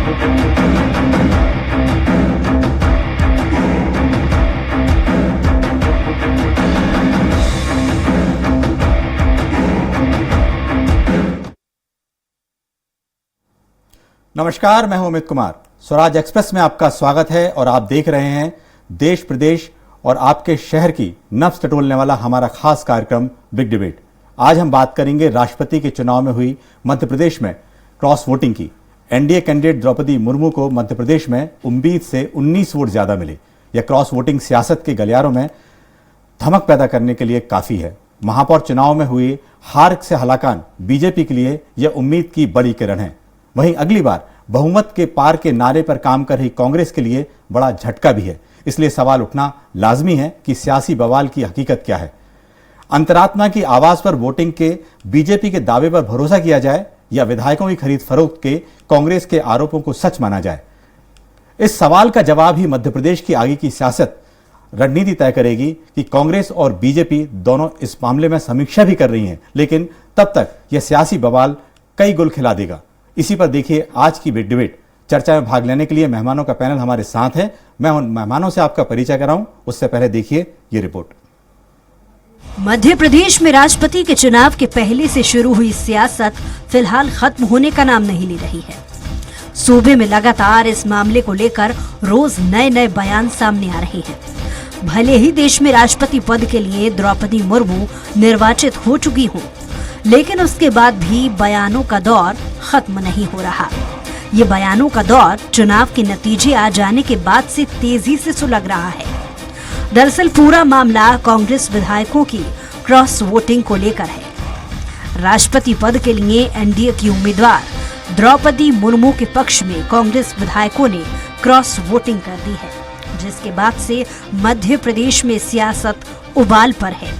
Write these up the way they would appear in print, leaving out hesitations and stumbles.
नमस्कार, मैं हूं अमित कुमार। स्वराज एक्सप्रेस में आपका स्वागत है और आप देख रहे हैं देश प्रदेश और आपके शहर की नब्ज टटोलने वाला हमारा खास कार्यक्रम बिग डिबेट। आज हम बात करेंगे राष्ट्रपति के चुनाव में हुई मध्य प्रदेश में क्रॉस वोटिंग की। एनडीए कैंडिडेट द्रौपदी मुर्मू को मध्य प्रदेश में उम्मीद से 19 वोट ज्यादा मिले। यह क्रॉस वोटिंग सियासत के गलियारों में धमक पैदा करने के लिए काफी है। महापौर चुनाव में हुई हार से हलाकान बीजेपी के लिए यह उम्मीद की बड़ी किरण है। वहीं अगली बार बहुमत के पार के नारे पर काम कर रही कांग्रेस के लिए बड़ा झटका भी है। इसलिए सवाल उठना लाजमी है कि सियासी बवाल की हकीकत क्या है। अंतरात्मा की आवाज पर वोटिंग के बीजेपी के दावे पर भरोसा किया जाए या विधायकों की खरीद फरोख्त के कांग्रेस के आरोपों को सच माना जाए। इस सवाल का जवाब ही मध्य प्रदेश की आगे की सियासत रणनीति तय करेगी कि कांग्रेस और बीजेपी दोनों इस मामले में समीक्षा भी कर रही हैं, लेकिन तब तक यह सियासी बवाल कई गुल खिला देगा। इसी पर देखिए आज की बिग डिबेट। चर्चा में भाग लेने के लिए मेहमानों का पैनल हमारे साथ है। मैं उन मेहमानों से आपका परिचय कराऊं, उससे पहले देखिए ये रिपोर्ट। मध्य प्रदेश में राष्ट्रपति के चुनाव के पहले से शुरू हुई सियासत फिलहाल खत्म होने का नाम नहीं ले रही है। सूबे में लगातार इस मामले को लेकर रोज नए नए बयान सामने आ रहे हैं। भले ही देश में राष्ट्रपति पद के लिए द्रौपदी मुर्मू निर्वाचित हो चुकी हों, लेकिन उसके बाद भी बयानों का दौर खत्म नहीं हो रहा। ये बयानों का दौर चुनाव के नतीजे आ जाने के बाद से तेजी से सुलग रहा है। दरअसल पूरा मामला कांग्रेस विधायकों की क्रॉस वोटिंग को लेकर है। राष्ट्रपति पद के लिए एनडीए की उम्मीदवार द्रौपदी मुर्मू के पक्ष में कांग्रेस विधायकों ने क्रॉस वोटिंग कर दी है, जिसके बाद से मध्य प्रदेश में सियासत उबाल पर है।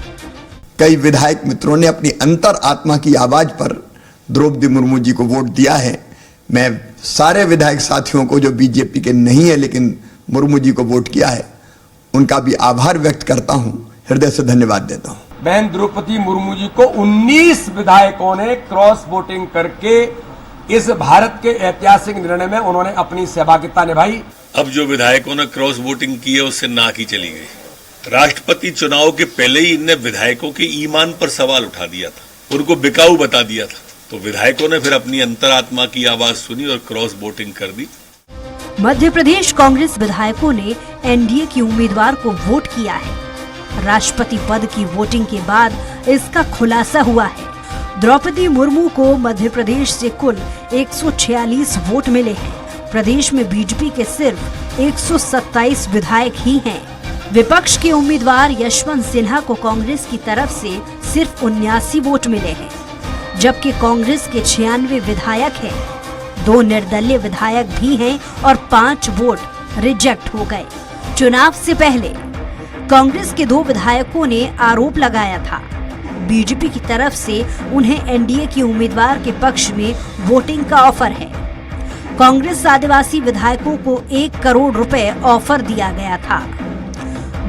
कई विधायक मित्रों ने अपनी अंतर आत्मा की आवाज पर द्रौपदी मुर्मू जी को वोट दिया है। मैं सारे विधायक साथियों को जो बीजेपी के नहीं है लेकिन मुर्मू जी को वोट किया है, उनका भी आभार व्यक्त करता हूं, हृदय से धन्यवाद देता हूं। बहन द्रौपदी मुर्मू जी को 19 विधायकों ने क्रॉस वोटिंग करके इस भारत के ऐतिहासिक निर्णय में उन्होंने अपनी सहभागिता निभाई। अब जो विधायकों ने क्रॉस वोटिंग की है उससे नाक ही चली गई। राष्ट्रपति चुनाव के पहले ही इनने विधायकों के ईमान पर सवाल उठा दिया था, उनको बिकाऊ बता दिया था। तो विधायकों ने फिर अपनी अंतरात्मा की आवाज सुनी और क्रॉस वोटिंग कर दी। मध्य प्रदेश कांग्रेस विधायकों ने एनडीए की उम्मीदवार को वोट किया है। राष्ट्रपति पद की वोटिंग के बाद इसका खुलासा हुआ है। द्रौपदी मुर्मू को मध्य प्रदेश से कुल 146 वोट मिले हैं। प्रदेश में बीजेपी के सिर्फ 127 विधायक ही हैं। विपक्ष के उम्मीदवार यशवंत सिन्हा को कांग्रेस की तरफ से सिर्फ 79 वोट मिले हैं, जबकि कांग्रेस के 96 विधायक हैं। 2 निर्दलीय विधायक भी हैं और 5 वोट रिजेक्ट हो गए। चुनाव से पहले कांग्रेस के 2 विधायकों ने आरोप लगाया था, बीजेपी की तरफ से उन्हें एनडीए की उम्मीदवार के पक्ष में वोटिंग का ऑफर है। कांग्रेस आदिवासी विधायकों को 1 करोड़ रुपए ऑफर दिया गया था।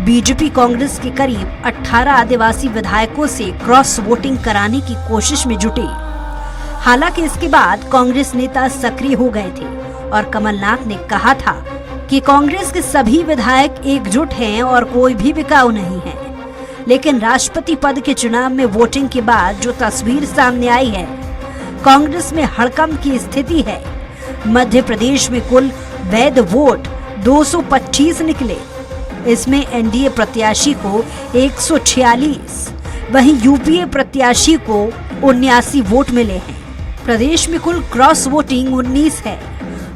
बीजेपी कांग्रेस के करीब 18 आदिवासी विधायकों से क्रॉस वोटिंग कराने की कोशिश में जुटे। हालांकि इसके बाद कांग्रेस नेता सक्रिय हो गए थे और कमलनाथ ने कहा था कि कांग्रेस के सभी विधायक एकजुट हैं और कोई भी बिकाऊ नहीं है। लेकिन राष्ट्रपति पद के चुनाव में वोटिंग के बाद जो तस्वीर सामने आई है, कांग्रेस में हड़कंप की स्थिति है। मध्य प्रदेश में कुल वैध वोट 225 निकले। इसमें एनडीए प्रत्याशी को 146, वहीं यूपीए प्रत्याशी को 79 वोट मिले हैं। प्रदेश में कुल क्रॉस वोटिंग 19 है।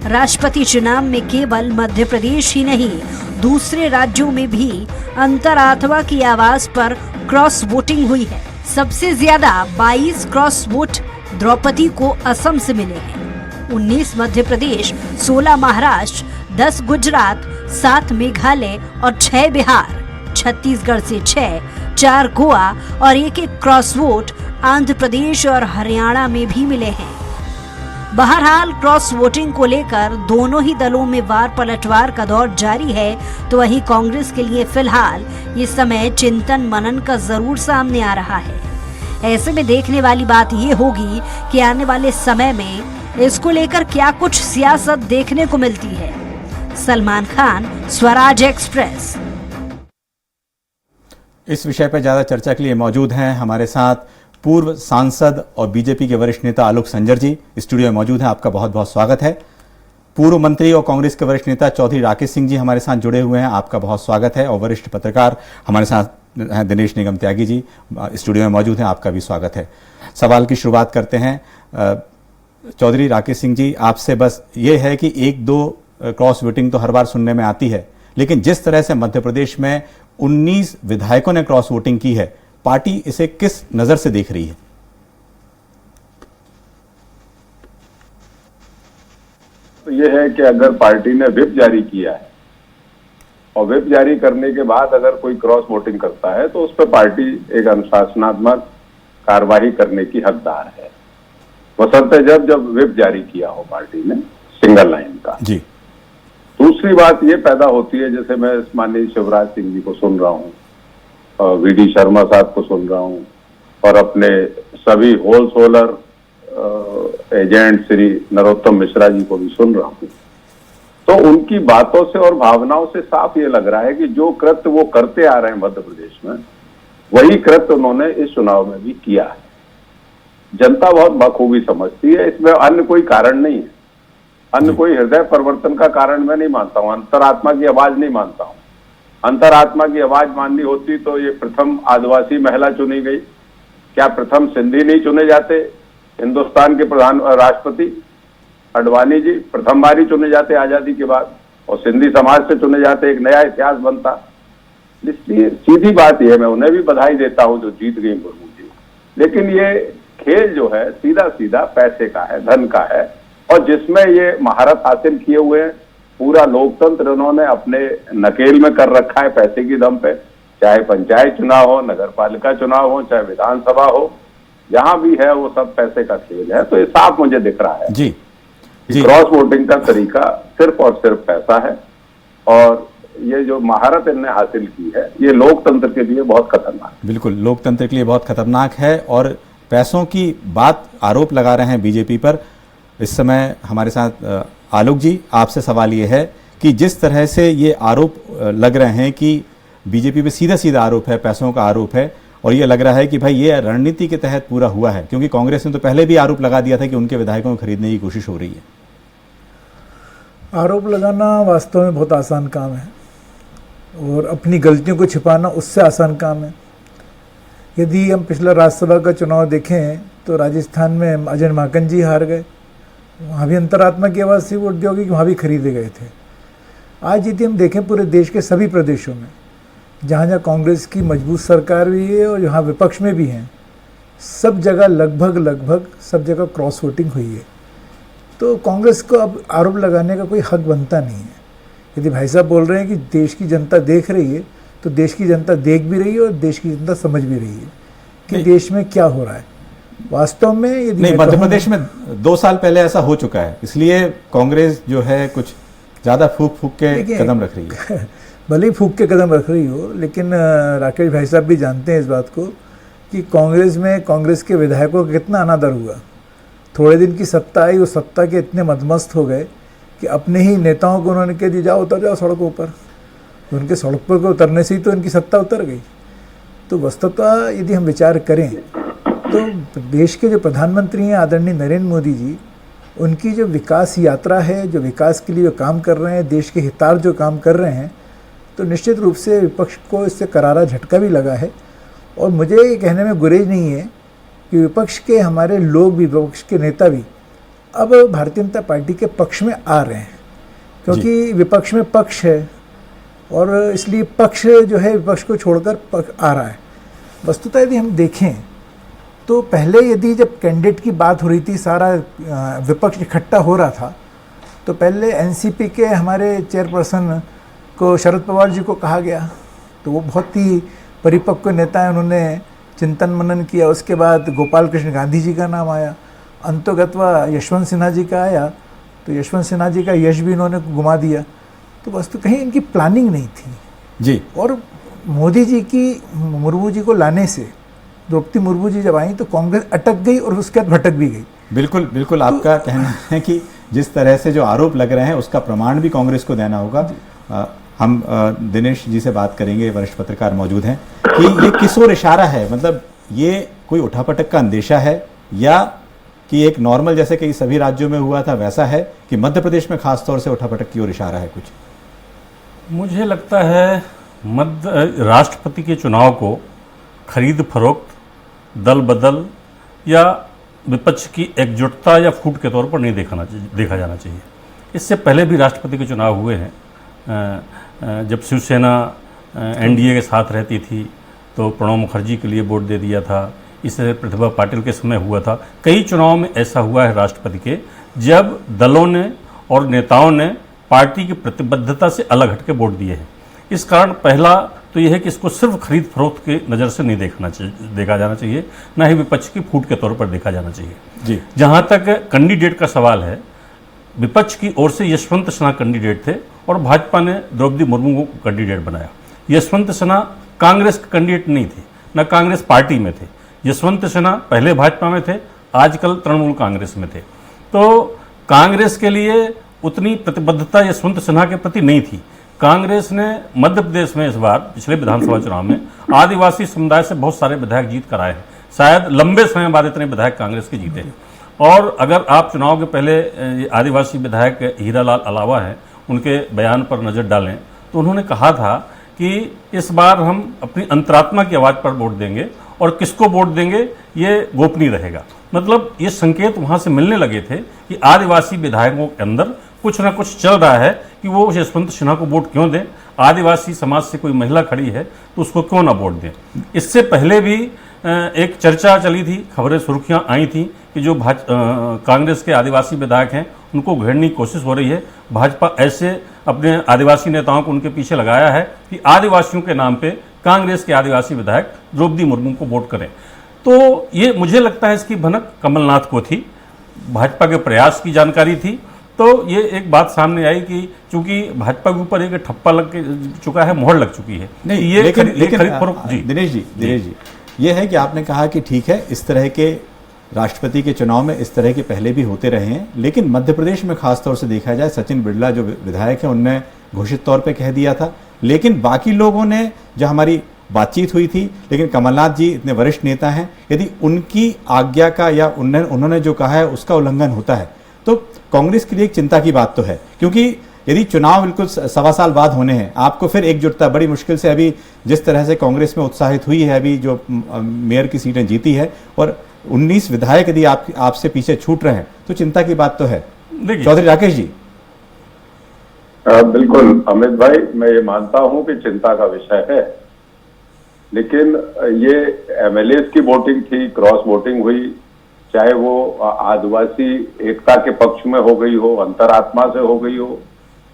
राष्ट्रपति चुनाव में केवल मध्य प्रदेश ही नहीं, दूसरे राज्यों में भी अंतरात्मा की आवाज पर क्रॉस वोटिंग हुई है। सबसे ज्यादा 22 क्रॉस वोट द्रौपदी को असम से मिले हैं, 19 मध्य प्रदेश, 16 महाराष्ट्र, 10 गुजरात, 7 मेघालय और 6 बिहार, छत्तीसगढ़ से 6, 4 गोवा और 1 क्रॉस वोट आंध्र प्रदेश और हरियाणा में भी मिले हैं। बहरहाल क्रॉस वोटिंग को लेकर दोनों ही दलों में वार पलटवार का दौर जारी है, तो वहीं कांग्रेस के लिए फिलहाल ये समय चिंतन मनन का जरूर सामने आ रहा है। ऐसे में देखने वाली बात ये होगी कि आने वाले समय में इसको लेकर क्या कुछ सियासत देखने को मिलती है। सलमान खान, स्वराज एक्सप्रेस। इस विषय पर ज्यादा चर्चा के लिए मौजूद हैं हमारे साथ पूर्व सांसद और बीजेपी के वरिष्ठ नेता आलोक संजर जी स्टूडियो में मौजूद हैं। आपका बहुत बहुत स्वागत है। पूर्व मंत्री और कांग्रेस के वरिष्ठ नेता चौधरी राकेश सिंह जी हमारे साथ जुड़े हुए हैं। आपका बहुत स्वागत है। और वरिष्ठ पत्रकार हमारे साथ हैं दिनेश निगम त्यागी जी स्टूडियो में मौजूद हैं। आपका भी स्वागत है। सवाल की शुरुआत करते हैं। चौधरी राकेश सिंह जी, आपसे बस ये है कि 1-2 क्रॉस वोटिंग तो हर बार सुनने में आती है, लेकिन जिस तरह से मध्य प्रदेश में 19 विधायकों ने क्रॉस वोटिंग की है, पार्टी इसे किस नजर से देख रही है? तो यह है कि अगर पार्टी ने व्हिप जारी किया है और व्हिप जारी करने के बाद अगर कोई क्रॉस वोटिंग करता है तो उस पर पार्टी एक अनुशासनात्मक कार्रवाई करने की हकदार है, बशर्ते जब व्हिप जारी किया हो पार्टी ने सिंगल लाइन का। जी। दूसरी बात ये पैदा होती है, जैसे मैं माननीय शिवराज सिंह जी को सुन रहा हूँ, वीडी शर्मा साहब को सुन रहा हूँ और अपने सभी होलसेलर एजेंट श्री नरोत्तम मिश्रा जी को भी सुन रहा हूँ, तो उनकी बातों से और भावनाओं से साफ ये लग रहा है कि जो कृत्य वो करते आ रहे हैं मध्य प्रदेश में, वही कृत्य उन्होंने इस चुनाव में भी किया है। जनता बहुत बखूबी समझती है, इसमें अन्य कोई कारण नहीं है, अन्य कोई हृदय परिवर्तन का कारण मैं नहीं मानता हूं, अंतरात्मा की आवाज नहीं मानता हूं। अंतरात्मा की आवाज माननी होती तो ये प्रथम आदिवासी महिला चुनी गई, क्या प्रथम सिंधी नहीं चुने जाते? हिंदुस्तान के प्रधान राष्ट्रपति अडवाणी जी प्रथम बार चुने जाते आजादी के बाद, और सिंधी समाज से चुने जाते, एक नया इतिहास बनता। इसलिए सीधी बात यह है, मैं उन्हें भी बधाई देता हूं जो जीत गई मुर्मू जी, लेकिन ये खेल जो है सीधा सीधा पैसे का है, धन का है, और जिसमें ये महारत हासिल किए हुए हैं। पूरा लोकतंत्र उन्होंने अपने नकेल में कर रखा है पैसे की दम पे, चाहे पंचायत चुनाव हो, नगर पालिका चुनाव हो, चाहे विधानसभा हो, जहां भी है वो सब पैसे का खेल है। तो ये साफ मुझे दिख रहा है जी। क्रॉस वोटिंग का तरीका सिर्फ और सिर्फ पैसा है, और ये जो महारत इन्होंने हासिल की है ये लोकतंत्र के लिए बहुत खतरनाक है। बिल्कुल, लोकतंत्र के लिए बहुत खतरनाक है। और पैसों की बात आरोप लगा रहे हैं बीजेपी पर। इस समय हमारे साथ आलोक जी, आपसे सवाल ये है कि जिस तरह से ये आरोप लग रहे हैं कि बीजेपी पे सीधा सीधा आरोप है, पैसों का आरोप है, और ये लग रहा है कि भाई ये रणनीति के तहत पूरा हुआ है, क्योंकि कांग्रेस ने तो पहले भी आरोप लगा दिया था कि उनके विधायकों को खरीदने की कोशिश हो रही है। आरोप लगाना वास्तव में बहुत आसान काम है, और अपनी गलतियों को छिपाना उससे आसान काम है। यदि हम पिछला राज्यसभा का चुनाव देखें तो राजस्थान में अजय माकन जी हार गए, वहाँ भी अंतरात्मा की आवाज़ से वोट दिया होगी कि वहाँ भी खरीदे गए थे। आज यदि हम देखें पूरे देश के सभी प्रदेशों में जहाँ जहाँ कांग्रेस की मजबूत सरकार भी है और जहाँ विपक्ष में भी हैं, सब जगह लगभग सब जगह क्रॉस वोटिंग हुई है। तो कांग्रेस को अब आरोप लगाने का कोई हक बनता नहीं है। यदि भाई साहब बोल रहे हैं कि देश की जनता देख रही है, तो देश की जनता देख भी रही है और देश की जनता समझ भी रही है कि देश में क्या हो रहा है वास्तव में। यदि नहीं, मध्य प्रदेश में 2 साल पहले ऐसा हो चुका है, इसलिए कांग्रेस जो है कुछ ज्यादा फूक के कदम रख रही है। भले ही फूक के कदम रख रही हो, लेकिन राकेश भाई साहब भी जानते हैं इस बात को कि कांग्रेस में कांग्रेस के विधायकों का कितना अनादर हुआ। थोड़े दिन की सत्ता आई, उस सत्ता के इतने मदमस्त हो गए कि अपने ही नेताओं को उन्होंने कह दिया जाओ उतर जाओ सड़कों पर। उनके सड़क पर उतरने से ही तो इनकी सत्ता उतर गई। तो वस्तुतः यदि हम विचार करें तो देश के जो प्रधानमंत्री हैं आदरणीय नरेंद्र मोदी जी, उनकी जो विकास यात्रा है, जो विकास के लिए काम कर रहे हैं, देश के हितार्थ जो काम कर रहे हैं, तो निश्चित रूप से विपक्ष को इससे करारा झटका भी लगा है। और मुझे ये कहने में गुरेज नहीं है कि विपक्ष के हमारे लोग भी, विपक्ष के नेता भी अब भारतीय जनता पार्टी के पक्ष में आ रहे हैं, क्योंकि विपक्ष में पक्ष है और इसलिए पक्ष जो है विपक्ष को छोड़कर आ रहा है। वस्तुतः यदि हम देखें तो पहले यदि जब कैंडिडेट की बात हो रही थी, सारा विपक्ष इकट्ठा हो रहा था, तो पहले एनसीपी के हमारे चेयरपर्सन को शरद पवार जी को कहा गया, तो वो बहुत ही परिपक्व नेता हैं, उन्होंने चिंतन मनन किया। उसके बाद गोपाल कृष्ण गांधी जी का नाम आया, अंतोगत्वा यशवंत सिन्हा जी का आया, तो यशवंत सिन्हा जी का यश भी इन्होंने गुमा दिया। तो वस्तु कहीं इनकी प्लानिंग नहीं थी जी। और मोदी जी की मुर्मू जी को लाने से, द्रौपदी मुर्मू जी जब आई तो कांग्रेस अटक गई और उसके बाद भटक भी गई। बिल्कुल बिल्कुल आपका कहना है कि जिस तरह से जो आरोप लग रहे हैं उसका प्रमाण भी कांग्रेस को देना होगा। हम दिनेश जी से बात करेंगे, वरिष्ठ पत्रकार मौजूद हैं, कि ये किस ओर इशारा है, मतलब ये कोई उठापटक का अंदेशा है या कि एक नॉर्मल जैसे कई सभी राज्यों में हुआ था वैसा है, कि मध्य प्रदेश में खासतौर से उठापटक की ओर इशारा है कुछ? मुझे लगता है राष्ट्रपति के चुनाव को खरीद फरोख्त, दल बदल या विपक्ष की एकजुटता या फूट के तौर पर नहीं देखा जाना चाहिए। इससे पहले भी राष्ट्रपति के चुनाव हुए हैं। जब शिवसेना एनडीए के साथ रहती थी तो प्रणब मुखर्जी के लिए वोट दे दिया था। इससे प्रतिभा पाटिल के समय हुआ था। कई चुनाव में ऐसा हुआ है राष्ट्रपति के, जब दलों ने और नेताओं ने पार्टी की प्रतिबद्धता से अलग हटके वोट दिए हैं। इस कारण पहला तो यह है कि इसको सिर्फ खरीद फरोख्त की नज़र से नहीं देखा जाना चाहिए, ना ही विपक्ष की फूट के तौर पर देखा जाना चाहिए जी। जहाँ तक कैंडिडेट का सवाल है, विपक्ष की ओर से यशवंत सिन्हा कैंडिडेट थे और भाजपा ने द्रौपदी मुर्मू को कैंडिडेट बनाया। यशवंत सिन्हा कांग्रेस के कैंडिडेट नहीं थे, न कांग्रेस पार्टी में थे। यशवंत सिन्हा पहले भाजपा में थे, आजकल तृणमूल कांग्रेस में थे। तो कांग्रेस के लिए उतनी प्रतिबद्धता यशवंत सिन्हा के प्रति नहीं थी। कांग्रेस ने मध्य प्रदेश में इस बार पिछले विधानसभा चुनाव में आदिवासी समुदाय से बहुत सारे विधायक जीत कराए हैं। शायद लंबे समय बाद इतने विधायक कांग्रेस के जीते हैं। और अगर आप चुनाव के पहले आदिवासी विधायक हीरालाल अलावा हैं, उनके बयान पर नज़र डालें तो उन्होंने कहा था कि इस बार हम अपनी अंतरात्मा की आवाज़ पर वोट देंगे और किसको वोट देंगे ये गोपनीय रहेगा। मतलब ये संकेत वहाँ से मिलने लगे थे कि आदिवासी विधायकों के अंदर कुछ ना कुछ चल रहा है कि वो यशवंत सिन्हा को वोट क्यों दें, आदिवासी समाज से कोई महिला खड़ी है तो उसको क्यों ना वोट दें। इससे पहले भी एक चर्चा चली थी, खबरें सुर्खियां आई थी कि जो कांग्रेस के आदिवासी विधायक हैं उनको घेरने की कोशिश हो रही है। भाजपा ऐसे अपने आदिवासी नेताओं को उनके पीछे लगाया है कि आदिवासियों के नाम पे कांग्रेस के आदिवासी विधायक द्रौपदी मुर्मू को वोट करें। तो ये मुझे लगता है इसकी भनक कमलनाथ को थी, भाजपा के प्रयास की जानकारी थी। तो ये एक बात सामने आई कि चूंकि भाजपा के ऊपर एक ठप्पा लग चुका है, मोहर लग चुकी है। नहीं, ये लेकिन जी दिनेश जी ये है कि आपने कहा कि ठीक है, इस तरह के राष्ट्रपति के चुनाव में इस तरह के पहले भी होते रहे हैं, लेकिन मध्य प्रदेश में खासतौर से देखा जाए, सचिन बिरला जो विधायक हैं उनने घोषित तौर पे कह दिया था, लेकिन बाकी लोगों ने, जो हमारी बातचीत हुई थी, लेकिन कमलनाथ जी इतने वरिष्ठ नेता हैं, यदि उनकी आज्ञा का या उन्होंने जो कहा है उसका उल्लंघन होता है तो कांग्रेस के लिए एक चिंता की बात तो है। क्योंकि यदि चुनाव बिल्कुल 1.25 साल बाद होने हैं, आपको फिर एकजुटता बड़ी मुश्किल से, अभी जिस तरह से कांग्रेस में उत्साहित हुई है, अभी जो मेयर की सीटें जीती है और 19 विधायक यदि आपसे पीछे छूट रहे हैं तो चिंता की बात तो है। चौधरी राकेश जी। बिल्कुल अमित भाई, मैं ये मानता हूं कि चिंता का विषय है, लेकिन ये एमएलए की वोटिंग थी, क्रॉस वोटिंग हुई, चाहे वो आदिवासी एकता के पक्ष में हो गई हो, अंतरात्मा से हो गई हो,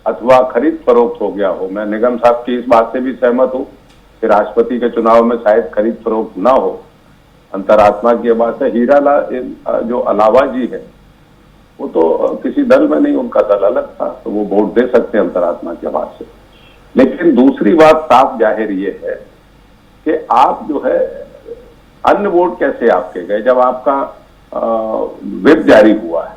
अथवा खरीद फरोख्त हो गया हो। मैं निगम साहब की इस बात से भी सहमत हूं कि राष्ट्रपति के चुनाव में शायद खरीद फरोख्त ना हो, अंतरात्मा की बात है। हीरालाल जो अलावा जी है वो तो किसी दल में नहीं, उनका दल अलग था, तो वो वोट दे सकते हैं अंतरात्मा की आवाज से। लेकिन दूसरी बात साफ जाहिर ये है कि आप जो है अन्य वोट कैसे आपके गए जब आपका व्हिप जारी हुआ है,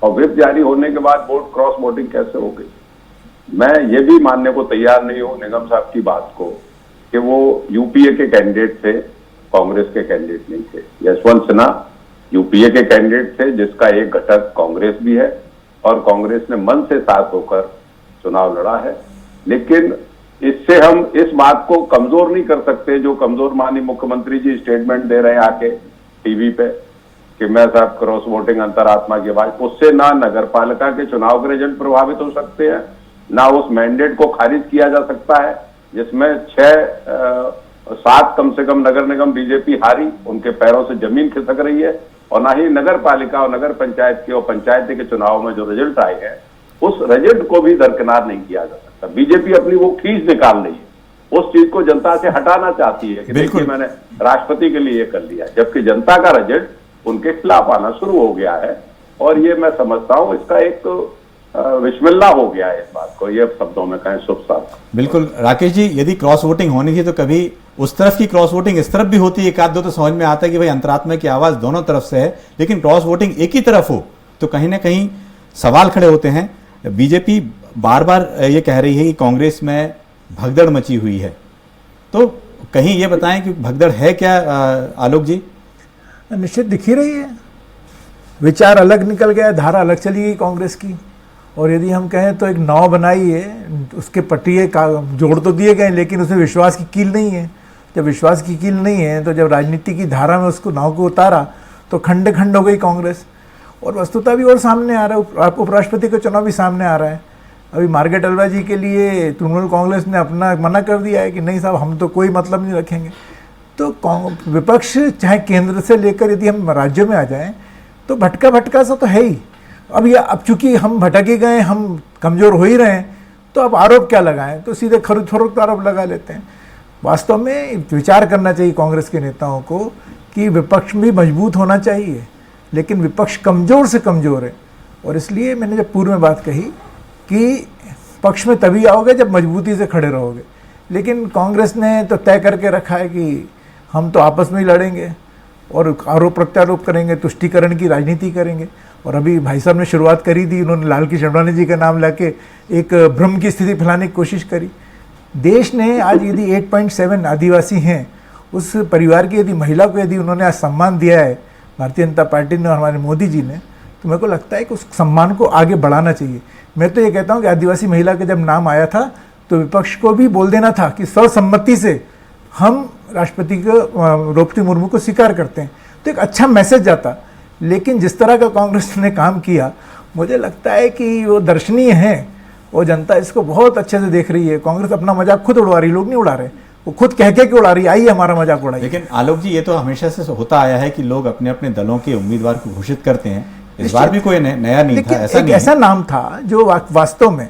और व्हिप जारी होने के बाद वोट क्रॉस वोटिंग कैसे हो गई। मैं ये भी मानने को तैयार नहीं हूं निगम साहब की बात को कि वो यूपीए के कैंडिडेट थे, कांग्रेस के कैंडिडेट नहीं थे। यशवंत सिन्हा यूपीए के कैंडिडेट थे, जिसका एक घटक कांग्रेस भी है और कांग्रेस ने मन से साथ होकर चुनाव लड़ा है। लेकिन इससे हम इस बात को कमजोर नहीं कर सकते, जो कमजोर माननीय मुख्यमंत्री जी स्टेटमेंट दे रहे हैं आके टीवी पे कि मैं साहब क्रॉस वोटिंग अंतरात्मा की आवाज, उससे ना नगर पालिका के चुनाव के रिजल्ट प्रभावित हो सकते हैं, ना उस मैंडेट को खारिज किया जा सकता है जिसमें 6-7 कम से कम नगर निगम बीजेपी हारी, उनके पैरों से जमीन खिसक रही है, और ना ही नगर पालिका और नगर पंचायत के और पंचायती के चुनाव में जो रिजल्ट आए हैं उस रिजल्ट को भी दरकिनार नहीं किया जा सकता। बीजेपी अपनी वो खींच निकाल रही है, उस चीज को जनता से हटाना चाहती है कि देखिए मैंने राष्ट्रपति के लिए ये कर लिया, जबकि जनता का रिजल्ट उनके खिलाफ आना शुरू हो गया है। और ये मैं समझता हूं इसका एक विस्मिल्ला हो गया है इस बात को, ये शब्दों में कहें शुभ साथ। बिल्कुल राकेश जी, यदि क्रॉस वोटिंग होनी थी तो कभी उस तरफ की क्रॉस वोटिंग इस तरफ भी होती है। एक आध दो तो समझ में आता है कि भाई अंतरात्मा की आवाज दोनों तरफ से है, लेकिन क्रॉस वोटिंग एक ही तरफ हो तो कहीं ना कहीं सवाल खड़े होते हैं। बीजेपी बार बार ये कह रही है कि कांग्रेस में भगदड़ मची हुई है, तो कहीं ये बताएं कि भगदड़ है क्या आलोक जी? निश्चित दिख ही रही है, विचार अलग निकल गया, धारा अलग चली गई कांग्रेस की। और यदि हम कहें तो एक नाव बनाई है, उसके पट्टिए का जोड़ तो दिए गए, लेकिन उसमें विश्वास की कील नहीं है। जब विश्वास की कील नहीं है तो जब राजनीति की धारा में उसको नाव को उतारा तो खंड खंड हो गई कांग्रेस। और वस्तुता भी और सामने आ रहा है, उपराष्ट्रपति का चुनाव भी सामने आ रहा है। अभी मार्गरेट अलवा जी के लिए तृणमूल कांग्रेस ने अपना मना कर दिया है कि नहीं साहब, हम तो कोई मतलब नहीं रखेंगे। तो विपक्ष चाहे केंद्र से लेकर यदि हम राज्यों में आ जाएं तो भटका भटका सा तो है ही। अब चूंकि हम भटक ही गए, हम कमज़ोर हो ही रहे हैं, तो अब आरोप क्या लगाएं, तो सीधे खरीद फरोख्त आरोप लगा लेते हैं। वास्तव में विचार करना चाहिए कांग्रेस के नेताओं को कि विपक्ष भी मजबूत होना चाहिए, लेकिन विपक्ष कमज़ोर से कमज़ोर है। और इसलिए मैंने जब पूर्व में बात कही कि पक्ष में तभी आओगे जब मजबूती से खड़े रहोगे, लेकिन कांग्रेस ने तो तय करके रखा है कि हम तो आपस में ही लड़ेंगे और आरोप प्रत्यारोप करेंगे, तुष्टीकरण की राजनीति करेंगे। और अभी भाई साहब ने शुरुआत करी थी, उन्होंने लाल कृष्ण अडवाणी जी का नाम लेके एक भ्रम की स्थिति फैलाने की कोशिश करी। देश ने आज यदि 8.7 आदिवासी हैं, उस परिवार की यदि महिला को यदि उन्होंने आज सम्मान दिया है भारतीय जनता पार्टी ने और हमारे मोदी जी ने, तो मेरे को लगता है कि उस सम्मान को आगे बढ़ाना चाहिए। मैं तो ये कहता हूँ कि आदिवासी महिला का जब नाम आया था तो विपक्ष को भी बोल देना था कि सर्वसम्मति से हम राष्ट्रपति को द्रौपदी मुर्मू को स्वीकार करते हैं, तो एक अच्छा मैसेज जाता। लेकिन जिस तरह का कांग्रेस ने काम किया, मुझे लगता है कि वो दर्शनीय है, वो जनता इसको बहुत अच्छे से देख रही है। कांग्रेस अपना मजाक खुद उड़वा रही, लोग नहीं उड़ा रहे, वो खुद कह के उड़ा रही, आइए हमारा मजाक उड़ाइए। लेकिन आलोक जी, ये तो हमेशा से होता आया है कि लोग अपने अपने दलों के उम्मीदवार को घोषित करते हैं। इस बार भी कोई नया नहीं था, ऐसा नहीं। ऐसा नाम था जो वास्तव में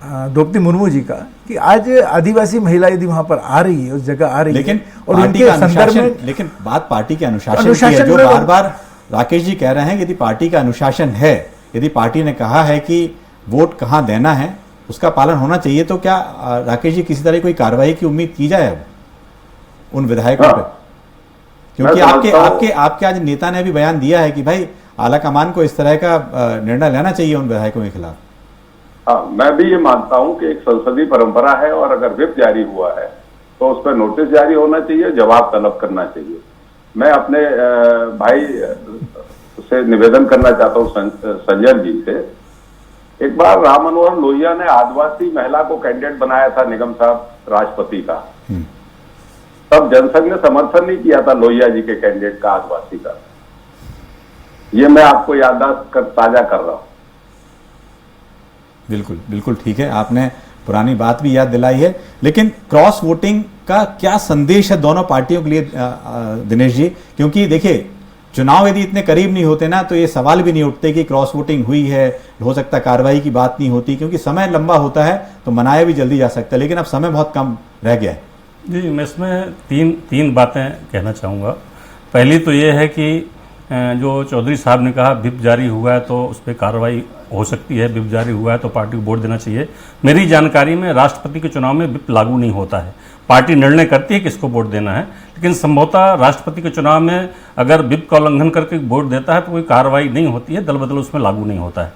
द्रौपदी मुर्मू जी का, कि आज आदिवासी महिला यदि वहां पर आ रही है, उस जगह आ रही है, लेकिन और पार्टी उनके का संदर्भ अनुशासन, में, लेकिन बात पार्टी के अनुशासन की है, जो बार बार राकेश जी कह रहे हैं कि यदि पार्टी का अनुशासन है, यदि पार्टी ने कहा है कि वोट कहां देना है, उसका पालन होना चाहिए, तो क्या राकेश जी किसी तरह कोई कार्रवाई की उम्मीद की जाए अब उन विधायकों पर? क्योंकि आपके आज नेता ने भी बयान दिया है कि भाई आला कमान को इस तरह का निर्णय लेना चाहिए उन विधायकों के खिलाफ। हाँ, मैं भी ये मानता हूं कि एक संसदीय परंपरा है और अगर व्हिप जारी हुआ है तो उस पर नोटिस जारी होना चाहिए, जवाब तलब करना चाहिए। मैं अपने भाई से निवेदन करना चाहता हूं, संजय जी से। एक बार राम मनोहर लोहिया ने आदिवासी महिला को कैंडिडेट बनाया था निगम साहब राष्ट्रपति का, तब जनसंघ ने समर्थन नहीं किया था लोहिया जी के कैंडिडेट का, आदिवासी का। ये मैं आपको याददाश्त कर ताजा कर रहा हूं। बिल्कुल बिल्कुल ठीक है, आपने पुरानी बात भी याद दिलाई है। लेकिन क्रॉस वोटिंग का क्या संदेश है दोनों पार्टियों के लिए दिनेश जी? क्योंकि देखिए, चुनाव यदि इतने करीब नहीं होते ना, तो ये सवाल भी नहीं उठते कि क्रॉस वोटिंग हुई है, हो सकता कार्रवाई की बात नहीं होती, क्योंकि समय लंबा होता है तो मनाया भी जल्दी जा सकता है। लेकिन अब समय बहुत कम रह गया है। जी, मैं इसमें तीन बातें कहना चाहूँगा। पहली तो ये है कि जो चौधरी साहब ने कहा व्हिप जारी हुआ है तो उस पर कार्रवाई हो सकती है, व्हिप जारी हुआ है तो पार्टी को वोट देना चाहिए। मेरी जानकारी में राष्ट्रपति के चुनाव में व्हिप लागू नहीं होता है, पार्टी निर्णय करती है किसको वोट देना है, लेकिन संभवतः राष्ट्रपति के चुनाव में अगर व्हिप का उल्लंघन करके वोट देता है तो कोई कार्रवाई नहीं होती है, दल बदल उसमें लागू नहीं होता है।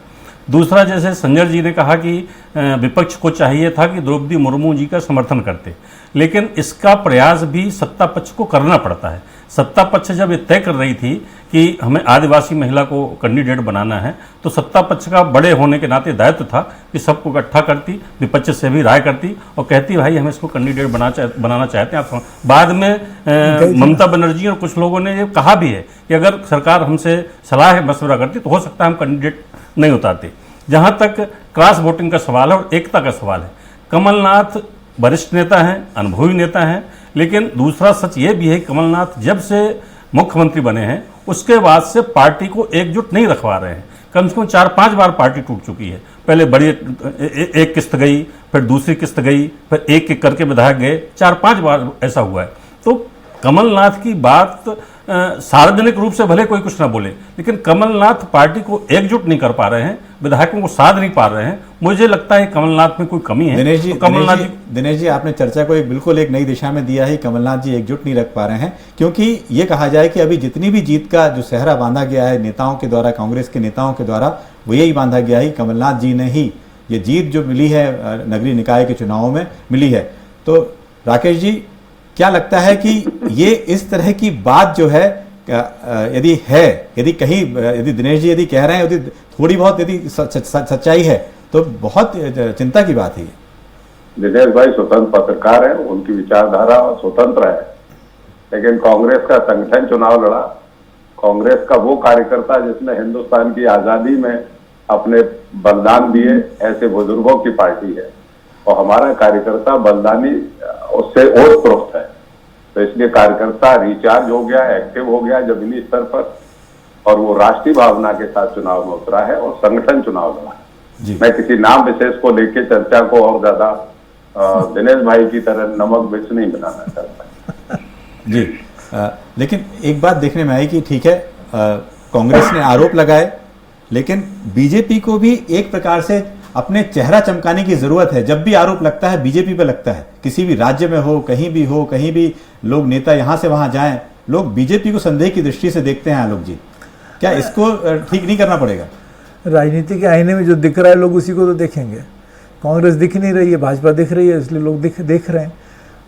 दूसरा, जैसे संजय जी ने कहा कि विपक्ष को चाहिए था कि द्रौपदी मुर्मू जी का समर्थन करते, लेकिन इसका प्रयास भी सत्ता पक्ष को करना पड़ता है। सत्ता पक्ष जब ये तय कर रही थी कि हमें आदिवासी महिला को कैंडिडेट बनाना है, तो सत्ता पक्ष का बड़े होने के नाते दायित्व था कि सबको इकट्ठा करती, विपक्ष से भी राय करती और कहती भाई हम इसको कैंडिडेट बनाना चाहते हैं आप। बाद में ममता बनर्जी और कुछ लोगों ने ये कहा भी है कि अगर सरकार हमसे सलाह मशवरा करती तो हो सकता है हम कैंडिडेट नहीं उतारते। जहाँ तक क्रॉस वोटिंग का सवाल है और एकता का सवाल है, कमलनाथ वरिष्ठ नेता हैं, अनुभवी नेता हैं, लेकिन दूसरा सच ये भी है कि कमलनाथ जब से मुख्यमंत्री बने हैं उसके बाद से पार्टी को एकजुट नहीं रखवा रहे हैं। कम से कम 4-5 बार पार्टी टूट चुकी है। पहले बड़ी एक किस्त गई, फिर दूसरी किस्त गई, फिर एक एक करके विधायक गए, 4-5 बार ऐसा हुआ है। तो कमलनाथ की बात सार्वजनिक रूप से भले कोई कुछ ना बोले, लेकिन कमलनाथ पार्टी को एकजुट नहीं कर पा रहे हैं, विधायकों को साध नहीं पा रहे हैं। मुझे लगता है कमलनाथ में कोई कमी है। दिनेश जी आपने चर्चा को बिल्कुल एक नई दिशा में दिया है। कमलनाथ जी एकजुट नहीं रख पा रहे हैं, क्योंकि ये कहा जाए कि अभी जितनी भी जीत का जो सेहरा बांधा गया है नेताओं के द्वारा, कांग्रेस के नेताओं के द्वारा, वो यही बांधा गया है कमलनाथ जी ने ही ये जीत जो मिली है नगरीय निकाय के चुनावों में मिली है। तो राकेश जी क्या लगता है कि ये इस तरह की बात जो है यदि कहीं यदि दिनेश जी यदि कह रहे हैं, यदि थोड़ी बहुत यदि सच्चाई है तो बहुत चिंता की बात है। दिनेश भाई स्वतंत्र पत्रकार है, उनकी विचारधारा स्वतंत्र है, लेकिन कांग्रेस का संगठन चुनाव लड़ा। कांग्रेस का वो कार्यकर्ता जिसने हिंदुस्तान की आजादी में अपने बलिदान दिए, ऐसे बुजुर्गों की पार्टी है, और हमारा कार्यकर्ता बलिदानी उससे ओतप्रोक्त है। तो इसलिए कार्यकर्ता रिचार्ज हो गया, एक्टिव हो गया जमीनी स्तर पर, और वो राष्ट्रीय भावना के साथ चुनाव में उतरा है और संगठन चुनाव लड़ा है। मैं किसी नाम विशेष को लेकर चर्चा को और ज्यादा दिनेश भाई की तरह नमक मिर्च नहीं बनाना चाहता जी। लेकिन एक बात देखने में आई कि ठीक है, कांग्रेस ने आरोप लगाए, लेकिन बीजेपी को भी एक प्रकार से अपने चेहरा चमकाने की जरूरत है। जब भी आरोप लगता है बीजेपी पे लगता है, किसी भी राज्य में हो, कहीं भी लोग नेता यहां से वहां जाएं, लोग बीजेपी को संदेह की दृष्टि से देखते हैं। आलोक जी, क्या इसको ठीक नहीं करना पड़ेगा? राजनीति के आईने में जो दिख रहा है लोग उसी को तो देखेंगे। कांग्रेस दिख नहीं रही है, भाजपा दिख रही है, इसलिए लोग देख रहे हैं।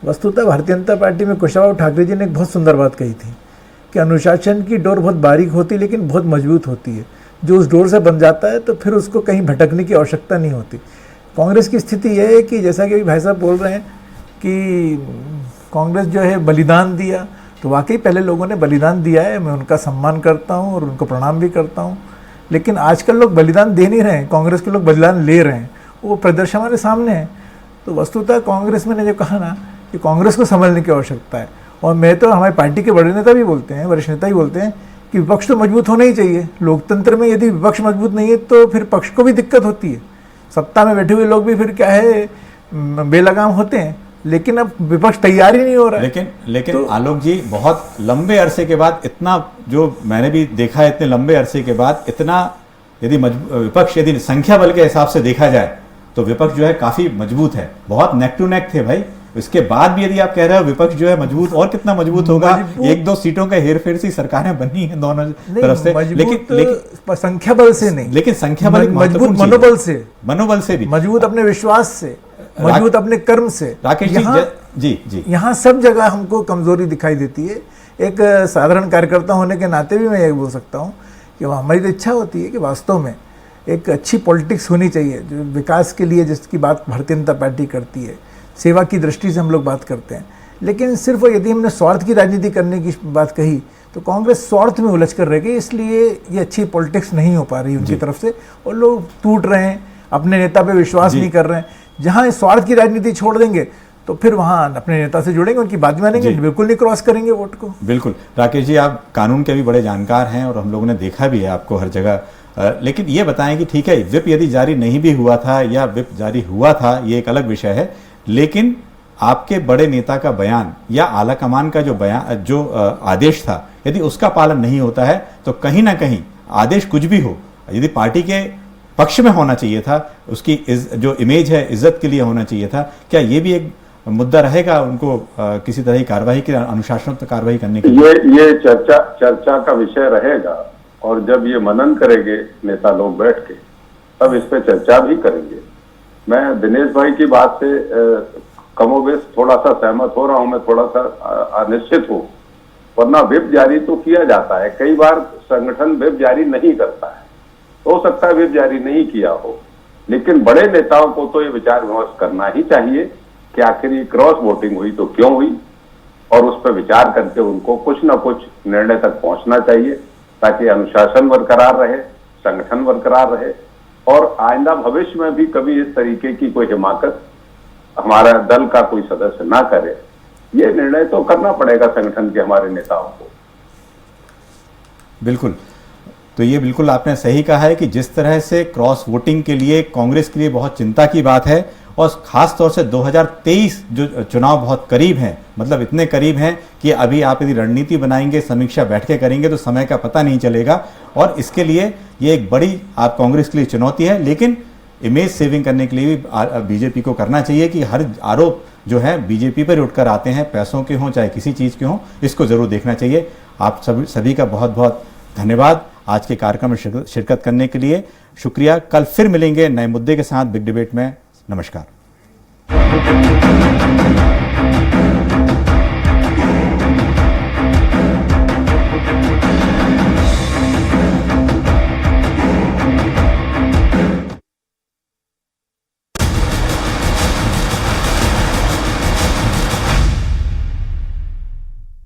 वस्तुतः भारतीय जनता पार्टी में कुशवाहा ठाकरे जी ने एक बहुत सुंदर बात कही थी कि अनुशासन की डोर बहुत बारीक होती है लेकिन बहुत मजबूत होती है। जो उस डोर से बन जाता है तो फिर उसको कहीं भटकने की आवश्यकता नहीं होती। कांग्रेस की स्थिति यह है कि जैसा कि भाई साहब बोल रहे हैं कि कांग्रेस जो है बलिदान दिया, तो वाकई पहले लोगों ने बलिदान दिया है, मैं उनका सम्मान करता हूं और उनको प्रणाम भी करता हूं। लेकिन आजकल लोग बलिदान दे नहीं रहे हैं, कांग्रेस के लोग बलिदान ले रहे हैं, वो प्रदर्शन हमारे सामने है। तो वस्तुतः कांग्रेस में ने जो कहा ना कि कांग्रेस को संभलने की आवश्यकता है, और मैं तो हमारी पार्टी के बड़े नेता भी बोलते हैं, वरिष्ठ नेता ही बोलते हैं कि विपक्ष तो मजबूत होना ही चाहिए। लोकतंत्र में यदि विपक्ष मजबूत नहीं है तो फिर पक्ष को भी दिक्कत होती है। सत्ता में बैठे हुए लोग भी फिर क्या है बेलगाम होते हैं, लेकिन अब विपक्ष तैयार ही नहीं हो रहा है। लेकिन तो, आलोक जी, बहुत लंबे अरसे के बाद इतना, जो मैंने भी देखा है, इतने लंबे अरसे के बाद इतना यदि विपक्ष यदि संख्या बल के हिसाब से देखा जाए तो विपक्ष जो है काफी मजबूत है। बहुत नेक टू नेक थे भाई। इसके बाद भी यदि आप कह रहे हो विपक्ष जो है मजबूत, और कितना मजबूत होगा? एक दो सीटों का हेरफेर से सरकारें बनी है दोनों तरफ से, लेकिन संख्या बल से नहीं, लेकिन संख्या बल मजबूत मनोबल से भी, मजबूत अपने विश्वास से, मजबूत अपने कर्म से। राकेश जी, यहाँ सब जगह हमको कमजोरी दिखाई देती है। एक साधारण कार्यकर्ता होने के नाते भी मैं ये बोल सकता हूँ कि हमारी तो इच्छा होती है कि वास्तव में एक अच्छी पॉलिटिक्स होनी चाहिए, जो विकास के लिए जिसकी बात भारतीय जनता पार्टी करती है, सेवा की दृष्टि से हम लोग बात करते हैं। लेकिन सिर्फ यदि हमने स्वार्थ की राजनीति करने की बात कही तो कांग्रेस स्वार्थ में उलझ कर रह गई, इसलिए ये अच्छी पॉलिटिक्स नहीं हो पा रही उनकी तरफ से, और लोग टूट रहे हैं, अपने नेता पे विश्वास नहीं कर रहे हैं। जहां स्वार्थ की राजनीति छोड़ देंगे तो फिर वहां अपने नेता से जुड़ेंगे, उनकी बात मानेंगे, बिल्कुल नहीं क्रॉस करेंगे वोट को। बिल्कुल। राकेश जी, आप कानून के भी बड़े जानकार हैं और हम लोगों ने देखा भी है आपको हर जगह। लेकिन ये बताएं कि ठीक है, व्हिप यदि जारी नहीं भी हुआ था या व्हिप जारी हुआ था, ये एक अलग विषय है, लेकिन आपके बड़े नेता का बयान या आला कमान का जो आदेश था, यदि उसका पालन नहीं होता है तो कहीं ना कहीं आदेश कुछ भी हो, यदि पार्टी के पक्ष में होना चाहिए था, उसकी जो इमेज है इज्जत के लिए होना चाहिए था। क्या ये भी एक मुद्दा रहेगा उनको किसी तरह की कार्रवाई की, अनुशासनात्मक कार्रवाई करने की? ये चर्चा का विषय रहेगा, और जब ये मनन करेंगे नेता लोग बैठ के, तब इस पे चर्चा भी करेंगे। मैं दिनेश भाई की बात से कमोबेश थोड़ा सा सहमत हो रहा हूं, मैं थोड़ा सा अनिश्चित हूं, वरना व्हिप जारी तो किया जाता है। कई बार संगठन व्हिप जारी नहीं करता है, हो सकता है व्हिप जारी नहीं किया हो, लेकिन बड़े नेताओं को तो ये विचार विमर्श करना ही चाहिए कि आखिर ये क्रॉस वोटिंग हुई तो क्यों हुई, और उस पर विचार करके उनको कुछ न कुछ निर्णय तक पहुंचना चाहिए, ताकि अनुशासन बरकरार रहे, संगठन बरकरार रहे, और आइंदा भविष्य में भी कभी इस तरीके की कोई हिमाकत हमारा दल का कोई सदस्य ना करे। ये निर्णय तो करना पड़ेगा संगठन के हमारे नेताओं को। बिल्कुल। तो ये बिल्कुल आपने सही कहा है कि जिस तरह से क्रॉस वोटिंग के लिए कांग्रेस के लिए बहुत चिंता की बात है, और खास तौर से 2023 जो चुनाव बहुत करीब हैं, मतलब इतने करीब हैं कि अभी आप यदि रणनीति बनाएंगे, समीक्षा बैठकें करेंगे तो समय का पता नहीं चलेगा। और इसके लिए ये एक बड़ी आप कांग्रेस के लिए चुनौती है, लेकिन इमेज सेविंग करने के लिए भी बीजेपी को करना चाहिए कि हर आरोप जो है बीजेपी पर उठकर आते हैं, पैसों के हों चाहे किसी चीज़ के हों, इसको जरूर देखना चाहिए। आप सभी का बहुत बहुत धन्यवाद आज के कार्यक्रम में शिरकत करने के लिए। शुक्रिया। कल फिर मिलेंगे नए मुद्दे के साथ बिग डिबेट में। नमस्कार।